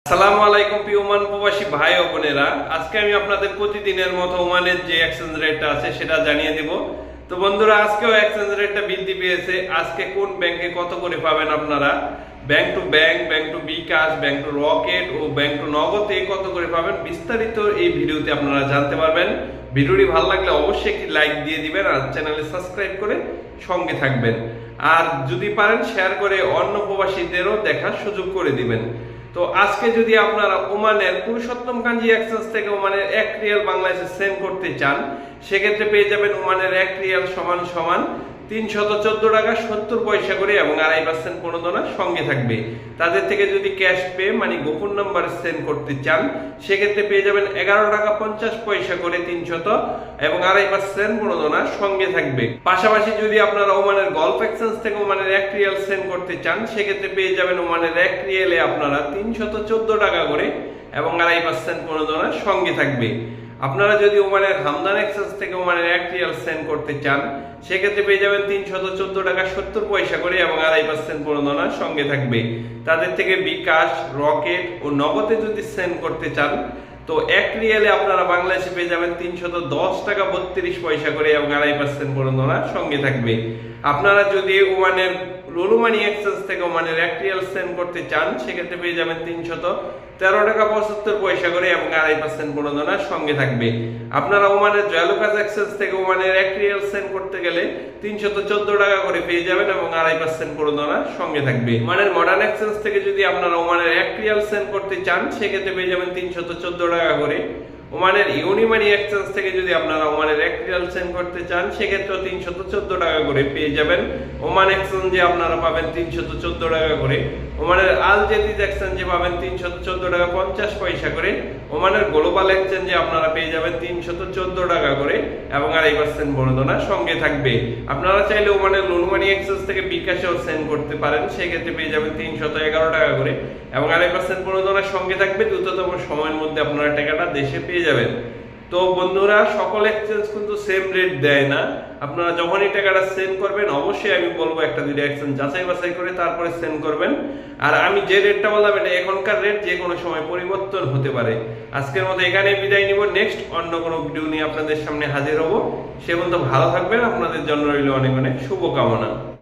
আসসালামু আলাইকুম প্রিয় ওমান প্রবাসী ভাই ও বোনেরা, আজকে আমি আপনাদের প্রতিদিনের মতো ওমানের যে এক্সচেঞ্জ রেটটা আছে সেটা জানিয়ে দেব। তো বন্ধুরা, আজকেও এক্সচেঞ্জ রেটটা বৃদ্ধি পেয়েছে। আজকে কোন ব্যাংকে কত করে পাবেন আপনারা, bank to bank, bank to bKash, bank to Rocket ও ব্যাংক টু নগদে কত করে পাবেন, বিস্তারিত এই ভিডিওতে আপনারা জানতে পারবেন। ভিডিওটি ভালো লাগলে অবশ্যই একটি লাইক দিয়ে দিবেন আর চ্যানেলে সাবস্ক্রাইব করে সঙ্গে থাকবেন। আর যদি পারেন শেয়ার করে অন্য প্রবাসীদেরও দেখার সুযোগ করে দিবেন। তো আজকে যদি আপনারা ওমানের পুরুষোত্তম কাঞ্জি এক্সচেঞ্জ থেকে ওমানের 1 রিয়াল বাংলাদেশে সেন্ড করতে চান, সেক্ষেত্রে পেয়ে যাবেন ওমানের 1 রিয়াল সমান সমান 314 টাকা 70 পয়সা করে এবং 2.5% প্রণোদনা সঙ্গে থাকবে। তাদের থেকে যদি ক্যাশ পে মানে গোপন নাম্বারে সেন্ড করতে চান, সেক্ষেত্রে পেয়ে যাবেন 11 টাকা 50 পয়সা করে 300 এবং 2.5% প্রণোদনা সঙ্গে থাকবে। পাশাপাশি যদি আপনারা ওমানের গলফ এক্সচেঞ্জ থেকে ওমানের 1 রিয়াল সেন্ড করতে চান, সেক্ষেত্রে পেয়ে যাবেন ওমানের 1 রিয়ালে আপনারা 314 টাকা করে এবং 2.5% প্রণোদনা সঙ্গে থাকবে। আপনারা যদি ওমানের হামদান এক্সচেঞ্জ থেকে ওমানের 1 রিয়াল সেন্ড করতে চান, সেক্ষেত্রে পেয়ে যাবেন 314 টাকা 70 পয়সা করে এবং 2.5% প্রণোদনা সঙ্গে থাকবে। তাদের থেকে বিকাশ, রকেট ও নগদে যদি সেন্ড করতে চান, তো 1 রিয়ালে আপনারা বাংলাদেশে পেয়ে যাবেন 310 টাকা 32 পয়সা করে এবং 2.5% প্রণোদনা সঙ্গে থাকবে। আপনারা যদি ওমানের রুলু মানি এক্সচেঞ্জ থেকে ওমানের 1 রিয়াল সেন্ড করতে চান, সেক্ষেত্রে পেয়ে যাবেন 313 টাকা 75 পয়সা করে এবং 2.5% প্রণোদনা সঙ্গে থাকবে। আপনারা ওমানের জয়লুকাস এক্সচেঞ্জ থেকে ওমানের 1 রিয়াল সেন্ড করতে গেলে 314 টাকা করে পেয়ে যাবেন এবং 2.5% প্রণোদনা সঙ্গে থাকবে। ওমানের মডার্ন এক্সচেঞ্জ থেকে যদি আপনারা ওমানের 1 রিয়াল সেন্ড করতে চান, সেক্ষেত্রে পেয়ে যাবেন 314 টাকা করে। ওমানের ইউনিমানি এক্সচেঞ্জ থেকে যদি আপনারা ওমানের 1 রিয়াল সেন্ড করতে চান, সেক্ষেত্রে 314 টাকা করে পেয়ে যাবেন। ওমান এক্সচেঞ্জে আপনারা পাবেন 314 টাকা করে। ওমানের আল জেদিদ এক্সচেঞ্জে পাবেন 314 টাকা 50 পয়সা করে। ওমানের গ্লোবাল এক্সচেঞ্জে আপনারা পেয়ে যাবেন 314 টাকা করে এবং 2.5% প্রণোদনা সঙ্গে থাকবে। আপনারা চাইলে ওমানের লুনুমানি এক্সচেঞ্জ থেকে বিকাশেও সেন্ড করতে পারেন, সেক্ষেত্রে পেয়ে যাবেন 311 টাকা করে এবং 2.5% প্রণোদনা সঙ্গে থাকবে। দ্রুততম সময়ের মধ্যে আপনারা টাকাটা দেশে পেয়ে যাবেন। তো বন্ধুরা, সকল এক্সচেঞ্জ কিন্তু সেম রেট দেয় না। আপনারা যখনই টাকাটা সেন্ড করবেন, অবশ্যই আমি বলবো একটা দুইটা এক্সচেঞ্জ যাচাই বাছাই করে তারপরে সেন্ড করবেন। আর আমি যে রেটটা বললাম এটা এখনকার রেট, যে কোনো সময় পরিবর্তন হতে পারে। আজকের মতো এখানেই বিদায় নিব। নেক্সট অন্য কোনো ভিডিও নিয়ে আপনাদের সামনে হাজির হব। সে পর্যন্ত ভালো থাকবেন। আপনাদের জন্য রইল অনেক অনেক শুভকামনা।